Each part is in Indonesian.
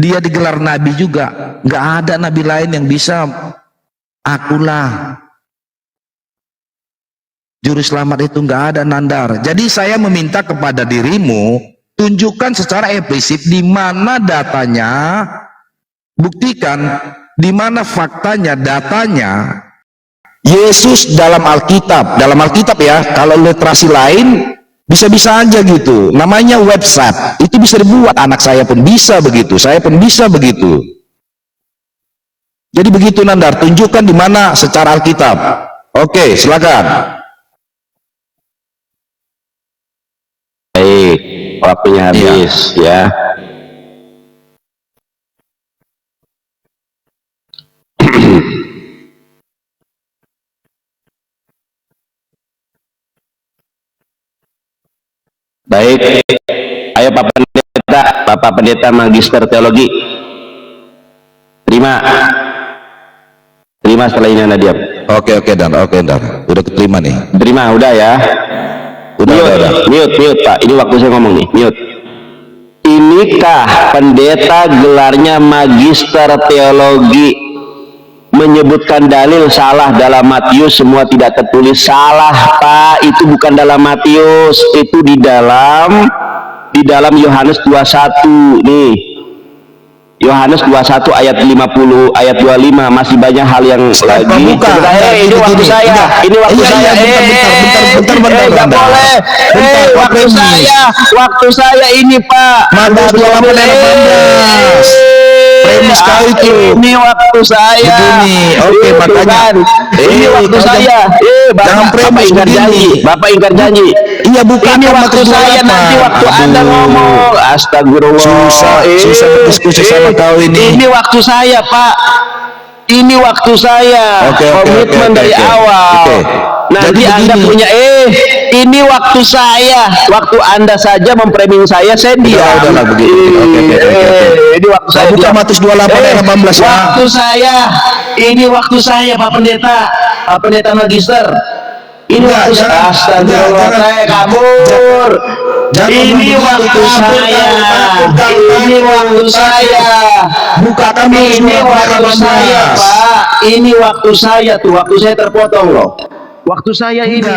dia digelar nabi juga. Nggak ada nabi lain yang bisa, akulah juru selamat itu, nggak ada, Nandar. Jadi saya meminta kepada dirimu, tunjukkan secara eksplisit di mana datanya, buktikan di mana faktanya, datanya. Yesus dalam Alkitab ya, kalau literasi lain bisa-bisa aja gitu, namanya website, itu bisa dibuat, anak saya pun bisa begitu, saya pun bisa begitu. Jadi begitu Nandar, tunjukkan di mana secara Alkitab. Oke, silakan. Baik, waktunya habis ya. Baik, ayo Bapak Pendeta Magister Teologi, terima setelah ini Anda diam. Oke Dan, udah keterima nih. Terima, udah ya. Udah. Mute Pak, ini waktu saya ngomong nih, mute. Inikah pendeta gelarnya Magister Teologi menyebutkan dalil salah dalam Matius, semua tidak tertulis? Salah Pak, itu bukan dalam Matius, itu di dalam Yohanes 21 nih. Yohanes 21 ayat 50, ayat 25, masih banyak hal yang lagi. Ini waktu saya. Bentar. Enggak boleh. Waktu saya ini Pak. Matius 28 premis kau itu. Ini waktu saya. Begini, oke, makanya. Ini waktu saya. Jangan premis begini. Bapak ingkar janji. Iya, bukan. Ini waktu saya, nanti waktu Anda ngomong. Astagfirullah. Susah berdiskusi sama kau ini. Ini waktu saya Pak. Ini waktu saya. Komitmen dari awal. Nanti Anda punya ini waktu saya. Waktu Anda saja memframing saya diam. Udah begitu. Ini waktu saya. Bukan Matius 28 ayat 18 ya. Waktu saya. Ini waktu saya Pak Pendeta. Pak Pendeta Magister. Ini waktu saya. Astagfirullah, saya kabur. Ini waktu saya. Ini waktu saya. Bukakan ini waktu saya Pak. Ini waktu saya tuh. Waktu saya terpotong loh. Waktu saya ini.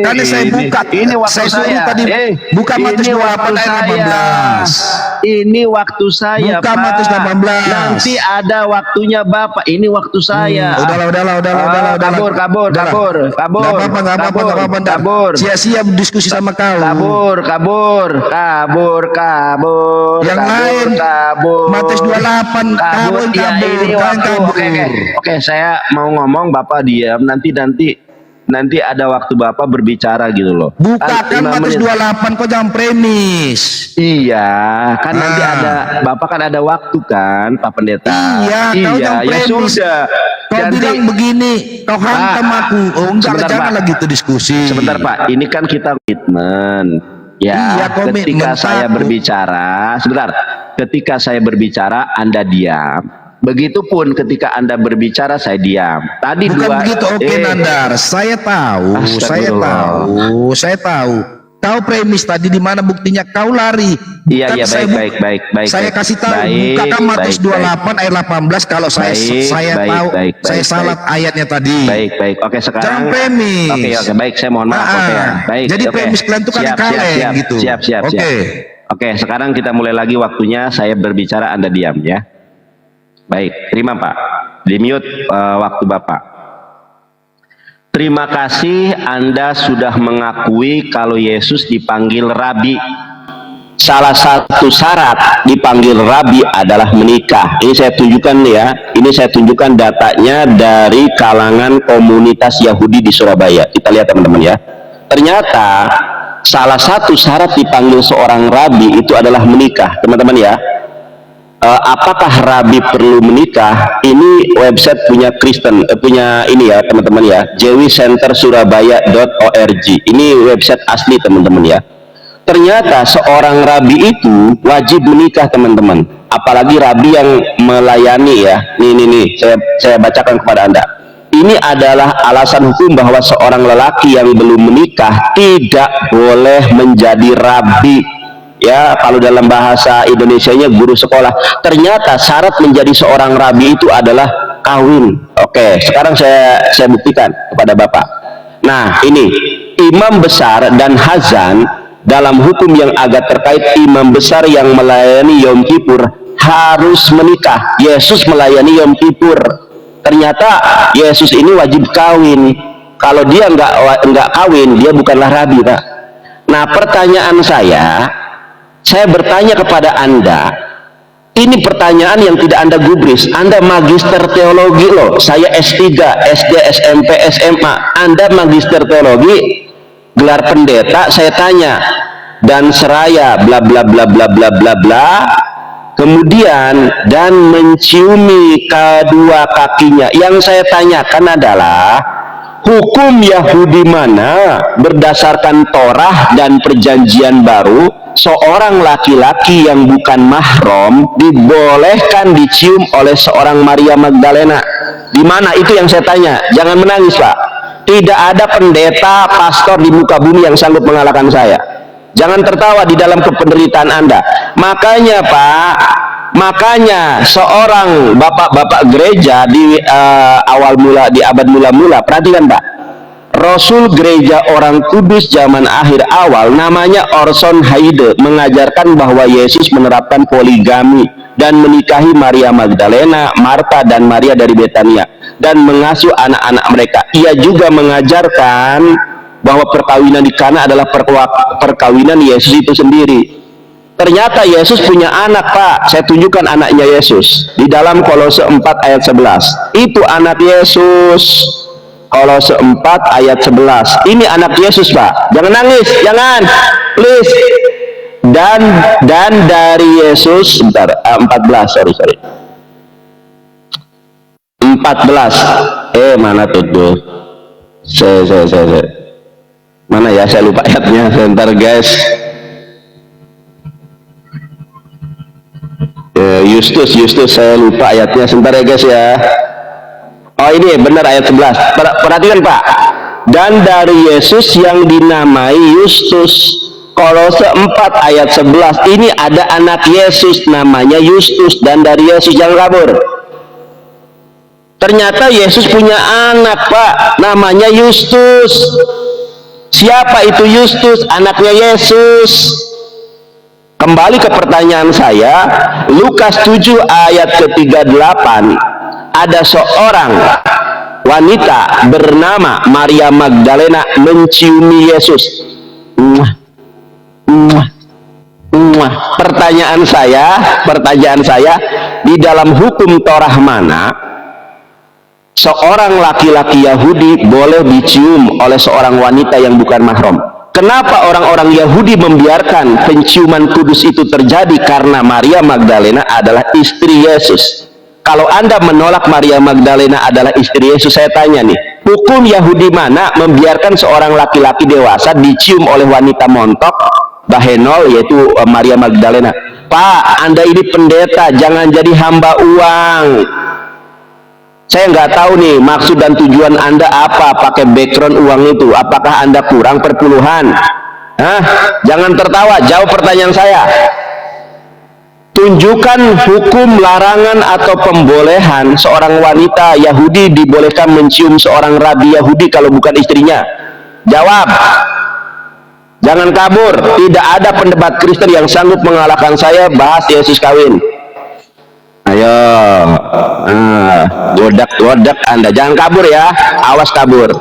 Karena saya buka. Ini waktu saya. Tadi buka Matius 28 ayat 18. Ini waktu saya buka Pak. Matius 18. Nanti ada waktunya Bapak. Ini waktu saya. Udahlah. Kabur. Sia-sia diskusi sama kau. Kabur. Yang lain Matius 28 kabur. Oke, saya mau ngomong, Bapak diam. Nanti ada waktu Bapak berbicara gitu loh. Bukakan Matius 28, kok jangan premis. Iya, kan nanti ada Bapak, kan ada waktu kan Pak Pendeta. Kau jangan premis. Sudah. Kau bilang begini, kau hantam aku. Jangan lagi itu diskusi. Sebentar Pak, ini kan kita komitmen. Ya, ketika saya berbicara, ketika saya berbicara Anda diam. Begitupun ketika Anda berbicara saya diam. Tadi bukan begitu. Nandar, saya tahu. Kau premis tadi, di mana buktinya kau lari. Iya, baik. Saya kasih tahu, bukakan Matius 28 ayat 18 kalau saya tahu. Saya salah ayatnya tadi. Baik. Oke, sekarang jangan premis. Oke, baik, saya mohon maaf. Baik. Jadi premis kalian itu kan kalian gitu. Siap. Oke, sekarang kita mulai lagi waktunya saya berbicara, Anda diam ya. Baik, terima Pak. Di mute waktu Bapak. Terima kasih Anda sudah mengakui kalau Yesus dipanggil Rabi. Salah satu syarat dipanggil Rabi adalah menikah. Ini saya tunjukkan ya. Ini saya tunjukkan datanya dari kalangan komunitas Yahudi di Surabaya. Kita lihat teman-teman ya. Ternyata salah satu syarat dipanggil seorang Rabi itu adalah menikah, teman-teman ya. Apakah Rabi perlu menikah? Ini website punya Kristen, punya ini ya teman-teman ya, jewicentersurabaya.org. Ini website asli teman-teman ya. Ternyata seorang Rabi itu wajib menikah teman-teman. Apalagi Rabi yang melayani ya. Nih, saya bacakan kepada Anda. Ini adalah alasan hukum bahwa seorang lelaki yang belum menikah tidak boleh menjadi Rabi. ya kalau dalam bahasa Indonesianya guru sekolah. Ternyata syarat menjadi seorang rabi itu adalah kawin. Oke, sekarang saya buktikan kepada Bapak. Nah, ini imam besar dan hazan dalam hukum yang agak terkait. Imam besar yang melayani Yom Kippur harus menikah. Yesus melayani Yom Kippur. Ternyata Yesus ini wajib kawin. Kalau dia nggak kawin, dia bukanlah rabi, Pak. Nah, pertanyaan saya bertanya kepada Anda. Ini pertanyaan yang tidak Anda gubris. Anda magister teologi loh. Saya S3, SD, SMP, SMA. Anda magister teologi, gelar pendeta. Saya tanya, dan seraya bla bla bla bla bla bla bla. Kemudian dan menciumi kedua kakinya. Yang saya tanyakan adalah hukum Yahudi mana berdasarkan Torah dan Perjanjian Baru seorang laki-laki yang bukan mahram dibolehkan dicium oleh seorang Maria Magdalena? Di mana itu yang saya tanya? Jangan menangis, Pak. Tidak ada pendeta, pastor di muka bumi yang sanggup mengalahkan saya. Jangan tertawa di dalam kependeritaan Anda. Makanya, Pak, makanya seorang bapak-bapak gereja di di abad mula-mula, perhatikan, Pak. Rasul gereja orang kudus zaman akhir awal namanya Orson Hyde mengajarkan bahwa Yesus menerapkan poligami dan menikahi Maria Magdalena, Marta dan Maria dari Betania dan mengasuh anak-anak mereka. Ia juga mengajarkan bahwa perkawinan di Kana adalah perkawinan Yesus itu sendiri. Ternyata Yesus punya anak, Pak. Saya tunjukkan anaknya Yesus di dalam Kolose 4 ayat 11. Itu anak Yesus. Kolose 4 ayat 11. Ini anak Yesus, Pak. Jangan nangis, jangan, please. Dan dari Yesus, sebentar, 14, sorry. 14. Mana tuh? Saya. Mana ya? Saya lupa ayatnya. Sebentar, guys. Justus, saya lupa ayatnya. Sebentar ya, guys ya. Oh, ini benar ayat 11. Perhatikan, Pak. Dan dari Yesus yang dinamai Justus. Kolose 4 ayat 11. Ini ada anak Yesus namanya Justus, dan dari Yesus yang kabur. Ternyata Yesus punya anak, Pak, namanya Justus. Siapa itu Justus? Anaknya Yesus. Kembali ke pertanyaan saya, Lukas 7 ayat ke-38, ada seorang wanita bernama Maria Magdalena menciumi Yesus. Pertanyaan saya, di dalam hukum Torah mana seorang laki-laki Yahudi boleh dicium oleh seorang wanita yang bukan mahram? Kenapa orang-orang Yahudi membiarkan penciuman kudus itu terjadi? Karena Maria Magdalena adalah istri Yesus. Kalau Anda menolak Maria Magdalena adalah istri Yesus, saya tanya nih, hukum Yahudi mana membiarkan seorang laki-laki dewasa dicium oleh wanita montok, bahenol, yaitu Maria Magdalena? Pak, Anda ini pendeta, jangan jadi hamba uang. Saya nggak tahu nih maksud dan tujuan Anda apa pakai background uang itu. Apakah Anda kurang perpuluhan? Jangan tertawa, jawab pertanyaan saya. Tunjukkan hukum larangan atau pembolehan seorang wanita Yahudi dibolehkan mencium seorang rabi Yahudi kalau bukan istrinya. Jawab. Jangan kabur. Tidak ada pendebat Kristen yang sanggup mengalahkan saya bahas Yesus kawin. Ayo, godak Anda, jangan kabur ya, awas kabur.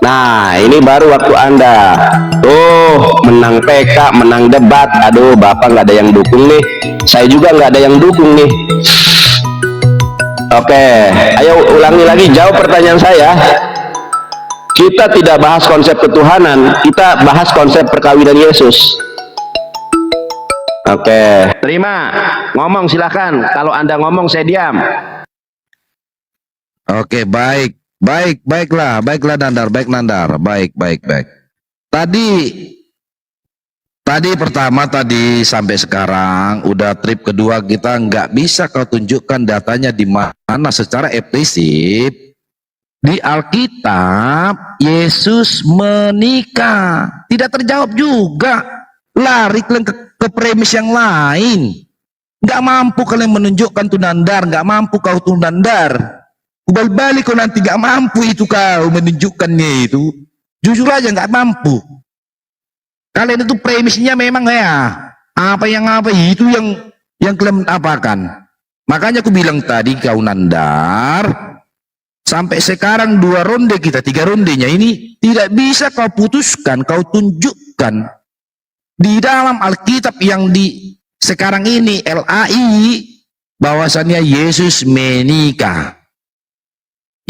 Nah, ini baru waktu Anda. Menang PK, menang debat. Aduh, Bapak nggak ada yang dukung nih. Saya juga nggak ada yang dukung nih. Oke, ayo ulangi lagi, jawab pertanyaan saya. Kita tidak bahas konsep ketuhanan, kita bahas konsep perkawinan Yesus. Oke, terima. Ngomong silahkan. Kalau Anda ngomong saya diam. Oke, baiklah Nandar, baik. Tadi pertama sampai sekarang udah trip kedua kita nggak bisa kau tunjukkan datanya di mana secara eksplisit di Alkitab Yesus menikah. Tidak terjawab juga. lari kalian ke premis yang lain. Nggak mampu kalian menunjukkan tuh Nandar, nggak mampu kau tuh Nandar. Balik kau nanti nggak mampu itu kau menunjukkannya itu. Jujur aja nggak mampu. Kalian itu premisnya memang ya apa itu yang kalian apakan. Makanya aku bilang tadi kau Nandar, sampai sekarang 2 ronde kita, 3 rondenya ini tidak bisa kau putuskan, kau tunjukkan di dalam Alkitab yang di sekarang ini LAI bahwasannya Yesus menikah.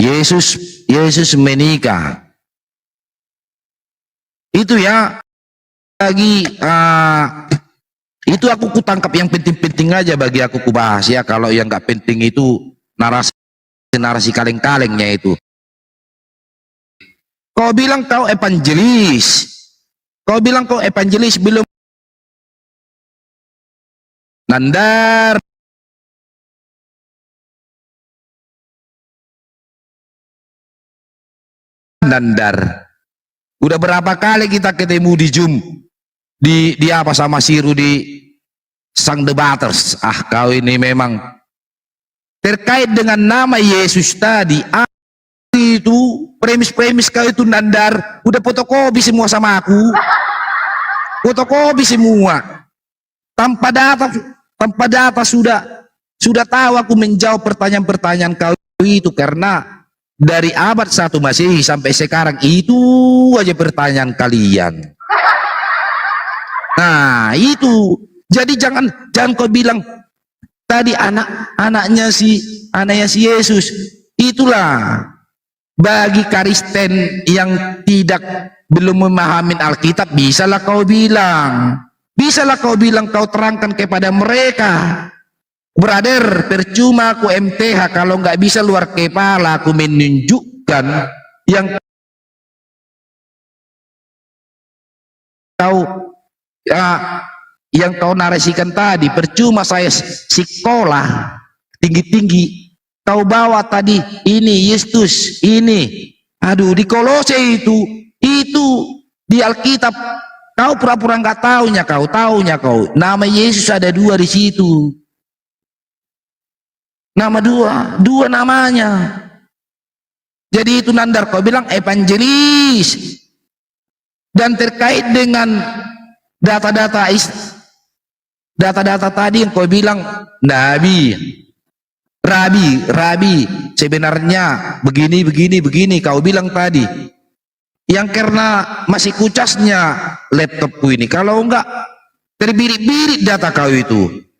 Yesus menikah. Itu ya lagi itu aku kutangkap yang penting-penting aja bagi aku kubahas ya. Kalau yang nggak penting itu narasi kaleng-kalengnya itu. Kau bilang kau evangelis. Kau bilang kau evangelis belum Nandar. Nandar. Udah berapa kali kita ketemu di Zoom di apa sama Siru di Sang Debaters. Kau ini memang terkait dengan nama Yesus tadi. Itu premis-premis kau itu Nandar udah fotokopi semua sama aku. Fotokopi semua. Tanpa data sudah tahu aku menjawab pertanyaan-pertanyaan kau itu, karena dari abad 1 Masehi sampai sekarang itu aja pertanyaan kalian. Nah, itu. Jadi jangan kau bilang tadi anaknya si Yesus. Itulah bagi Kristen yang belum memahami Alkitab, bisalah kau bilang. Bisalah kau bilang, kau terangkan kepada mereka. Brother, percuma aku MTH kalau nggak bisa luar kepala aku menunjukkan yang kau narasikan tadi. Percuma saya sekolah tinggi-tinggi, kau bawa tadi ini Yesus ini. Aduh, di Kolose itu di Alkitab kau pura-pura nggak taunya kau. Nama Yesus ada 2 di situ. Nama dua namanya. Jadi itu Nandar, kau bilang evangelis. Dan terkait dengan data-data tadi yang kau bilang nabi, rabi, sebenarnya begini kau bilang tadi. Yang karena masih kucasnya laptopku ini, kalau enggak terbirit-birit data kau itu.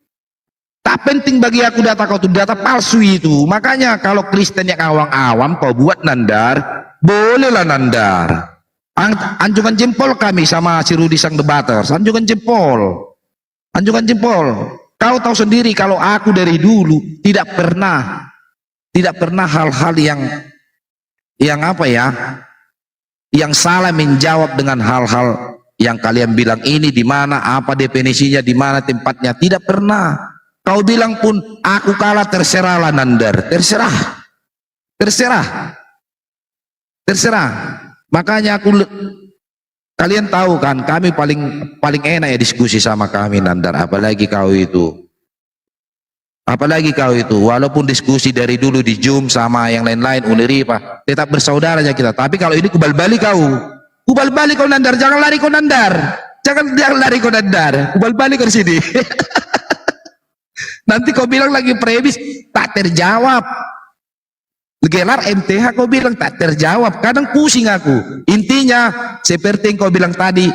Tak penting bagi aku data kau itu, data palsu itu. Makanya kalau Kristen yang awam-awam kau buat Nandar, bolehlah Nandar. Anjungan jempol kami sama si Rudi Sang Debaters, anjungan jempol. Kau tahu sendiri kalau aku dari dulu tidak pernah hal-hal yang apa ya, yang salah menjawab dengan hal-hal yang kalian bilang ini di mana, apa definisinya, di mana tempatnya, tidak pernah. Kau bilang pun aku kalah, terserahlah Nandar, terserah. Makanya kalian tahu kan, kami paling enak ya diskusi sama kami Nandar, apalagi kau itu. Walaupun diskusi dari dulu di Zoom sama yang lain-lain Uniripa, tetap bersaudaranya kita. Tapi kalau ini kubal balik kau Nandar, jangan lari kau Nandar, jangan lari kau Nandar, kubal balik kau di sini. Nanti kau bilang lagi premis tak terjawab. Gelar MTH kau bilang tak terjawab, kadang pusing aku. Intinya seperti yang kau bilang tadi,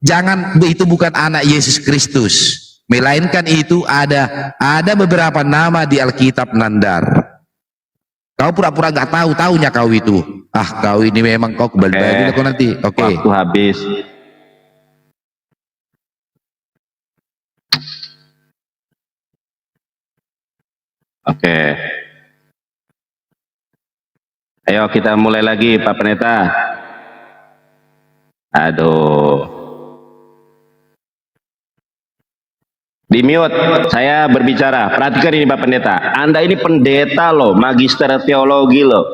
jangan, itu bukan anak Yesus Kristus, melainkan itu ada beberapa nama di Alkitab Nandar. Kau pura-pura nggak taunya kau itu. Kau ini memang kau kembali kau nanti. Oke. Waktu habis. Oke. Ayo kita mulai lagi Pak Pendeta. Aduh. Di mute, saya berbicara. Perhatikan ini Pak Pendeta. Anda ini pendeta loh, magister teologi loh.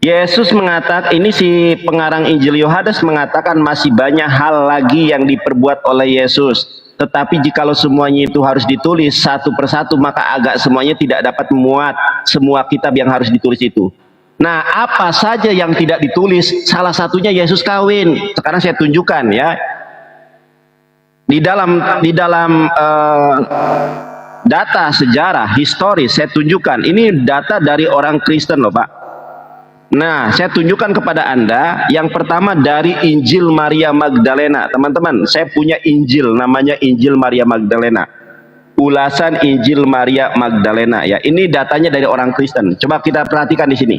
Yesus mengatakan, ini si pengarang Injil Yohanes mengatakan masih banyak hal lagi yang diperbuat oleh Yesus. Tetapi jikalau semuanya itu harus ditulis satu persatu, maka agak semuanya tidak dapat memuat semua kitab yang harus ditulis itu. Nah, apa saja yang tidak ditulis? Salah satunya Yesus kawin. Sekarang saya tunjukkan ya. Di dalam data sejarah historis saya tunjukkan. Ini data dari orang Kristen loh, Pak. Nah, saya tunjukkan kepada Anda yang pertama dari Injil Maria Magdalena. Teman-teman, saya punya Injil namanya Injil Maria Magdalena. Ulasan Injil Maria Magdalena ya. Ini datanya dari orang Kristen. Coba kita perhatikan di sini.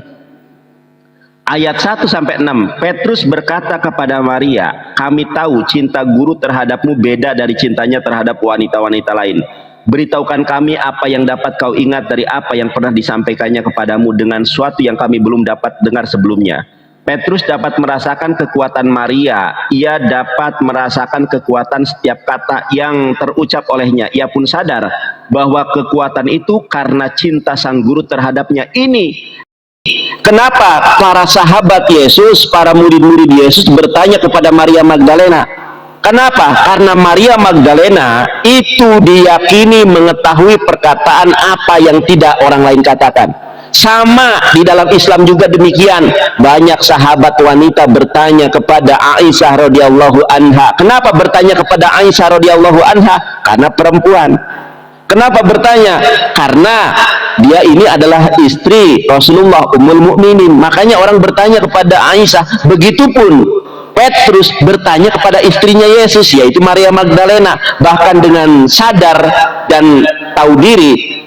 Ayat 1 sampai 6. Petrus berkata kepada Maria, "Kami tahu cinta guru terhadapmu beda dari cintanya terhadap wanita-wanita lain. Beritahukan kami apa yang dapat kau ingat dari apa yang pernah disampaikannya kepadamu dengan suatu yang kami belum dapat dengar sebelumnya." Petrus dapat merasakan kekuatan Maria. Ia dapat merasakan kekuatan setiap kata yang terucap olehnya. Ia pun sadar bahwa kekuatan itu karena cinta sang guru terhadapnya. Ini kenapa para sahabat Yesus, para murid-murid Yesus bertanya kepada Maria Magdalena. Kenapa? Karena Maria Magdalena itu diyakini mengetahui perkataan apa yang tidak orang lain katakan. Sama di dalam Islam juga demikian. Banyak sahabat wanita bertanya kepada Aisyah radhiyallahu anha. Kenapa bertanya kepada Aisyah radhiyallahu anha? Karena perempuan. Kenapa bertanya? Karena dia ini adalah istri Rasulullah, Ummul Mukminin. Makanya orang bertanya kepada Aisyah. Begitupun Petrus bertanya kepada istrinya Yesus, yaitu Maria Magdalena, bahkan dengan sadar dan tahu diri.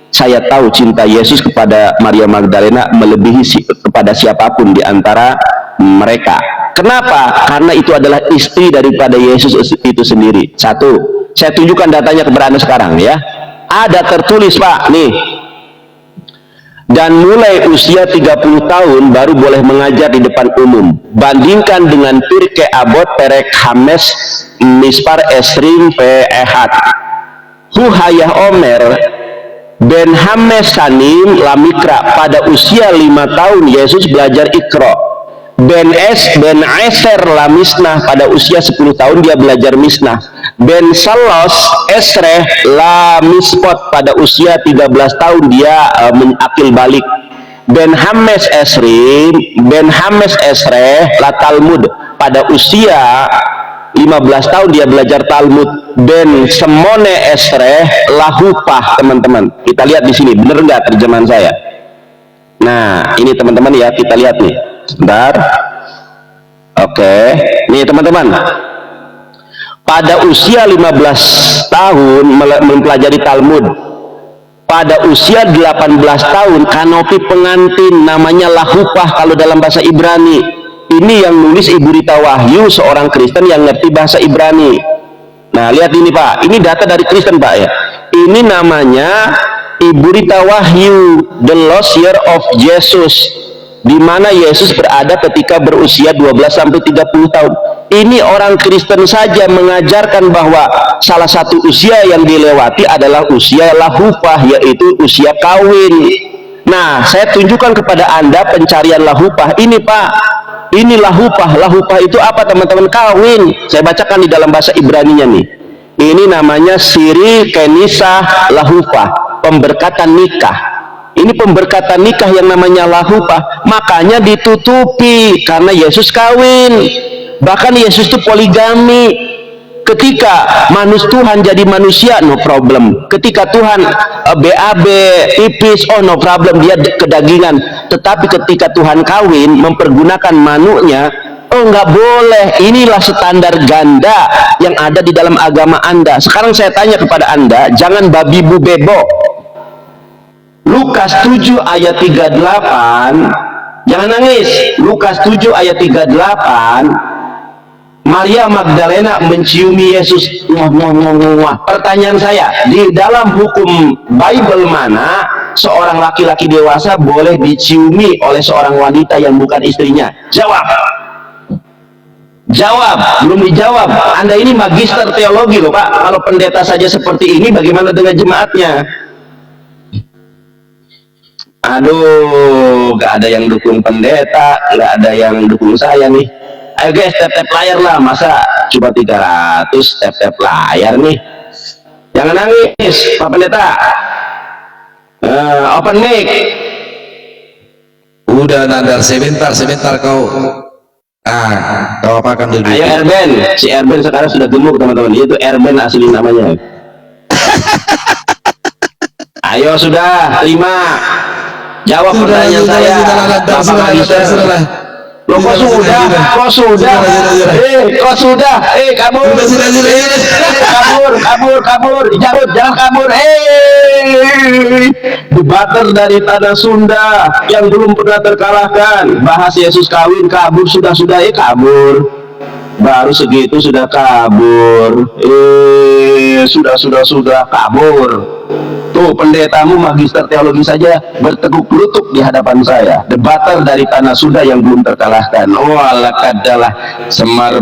Saya tahu cinta Yesus kepada Maria Magdalena melebihi kepada siapapun di antara mereka. Kenapa? Karena itu adalah istri daripada Yesus itu sendiri. Satu, saya tunjukkan datanya kepada Anda sekarang ya. Ada tertulis, Pak, nih. Dan mulai usia 30 tahun baru boleh mengajar di depan umum. Bandingkan dengan Pirke Abot Perek Hames Mispar Esrim Pehat Huhayah Omer Ben Hames Sanim Lamikra. Pada usia 5 tahun Yesus belajar Iqra. Ben Eser Lamisnah. Pada usia 10 tahun dia belajar Misnah. Ben Salos Esreh La Mispot. Pada usia 13 tahun dia akil balik. Ben Hames Esreh La Talmud. Pada usia 15 tahun dia belajar Talmud. Ben Semone Esreh La Hupah. Teman-teman, kita lihat di sini, bener nggak terjemahan saya? Nah, ini teman-teman ya, kita lihat nih. Sebentar. Oke, nih teman-teman. Pada usia 15 tahun mempelajari Talmud. Pada usia 18 tahun kanopi pengantin, namanya lahupah kalau dalam bahasa Ibrani. Ini yang nulis Ibu Rita Wahyu, seorang Kristen yang ngerti bahasa Ibrani. Nah, lihat ini, Pak. Ini data dari Kristen, Pak ya. Ini namanya Ibu Rita Wahyu, The Lost Year of Jesus, di mana Yesus berada ketika berusia 12 sampai 30 tahun. Ini orang Kristen saja mengajarkan bahwa salah satu usia yang dilewati adalah usia lahupah, yaitu usia kawin. Nah, saya tunjukkan kepada Anda pencarian lahupah. Ini, Pak. Ini lahupah. Lahupah itu apa, teman-teman? Kawin. Saya bacakan di dalam bahasa Ibraninya nih. Ini namanya Siri Kenisah Lahupah, pemberkatan nikah. Ini pemberkatan nikah yang namanya lahupah. Makanya ditutupi karena Yesus kawin. Bahkan Yesus itu poligami. Ketika Tuhan jadi manusia, no problem. Ketika Tuhan BAB, pipis, oh no problem, dia kedagingan. Tetapi ketika Tuhan kawin, mempergunakan manunya, oh nggak boleh. Inilah standar ganda yang ada di dalam agama Anda. Sekarang saya tanya kepada Anda, jangan babi bu bebo. Lukas 7 ayat 38, jangan nangis. Lukas 7 ayat 38, Maria Magdalena menciumi Yesus. Pertanyaan saya, di dalam hukum Bible mana seorang laki-laki dewasa boleh diciumi oleh seorang wanita yang bukan istrinya? Jawab. Jawab. Belum dijawab. Anda ini magister teologi loh, Pak. Kalau pendeta saja seperti ini, bagaimana dengan jemaatnya? Aduh, gak ada yang dukung pendeta, gak ada yang dukung saya nih. Ayo guys, tap-tap layar lah. Masa cuma 300 tap-tap layar nih. Jangan nangis, Pak Pendeta. Open mic. Udah Nandar, sebentar kau. Kau apakan dulu. Ayo Erben, si Erben sekarang sudah gemuk teman-teman. Itu Erben asli namanya. Ayo sudah, terima. Jawab pertanyaan saya. Bapak Magister. Loh, kok sudah? Kabur. Kabur. Jangan kabur. Debater dari tanah Sunda yang belum pernah terkalahkan. Bahas Yesus kawin, kabur sudah, kabur. Baru segitu sudah kabur. Sudah kabur. Tuh, pendetamu magister teologi saja berteguk lutut di hadapan saya. Debater dari tanah Sunda yang belum terkalahkan. Oh, ala kadalah Semar